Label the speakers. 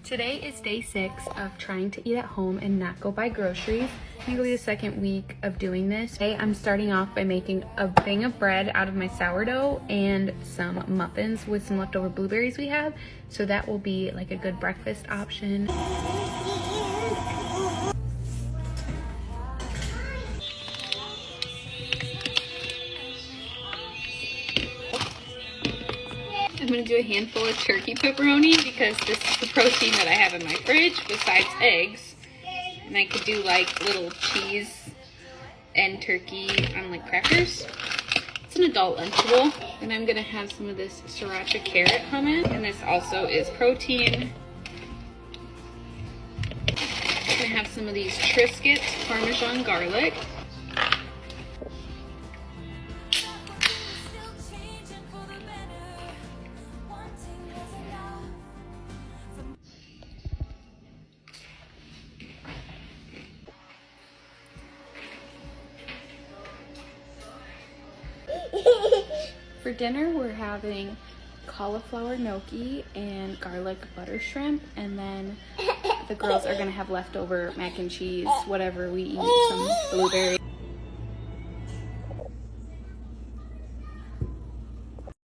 Speaker 1: Today is day 6 of trying to eat at home and not go buy groceries. I think it'll be the second week of doing this. Today I'm starting off by making a thing of bread out of my sourdough and some muffins with some leftover blueberries we have. So that will be like a good breakfast option. I'm gonna do a handful of turkey pepperoni because this is the protein that I have in my fridge besides eggs. And I could do like little cheese and turkey on like crackers. It's an adult Lunchable. And I'm gonna have some of this sriracha carrot hummus. And this also is protein. I'm gonna have some of these Triscuits Parmesan garlic. For dinner, we're having cauliflower gnocchi and garlic butter shrimp, and then the girls are gonna have leftover mac and cheese, whatever we eat, some blueberries.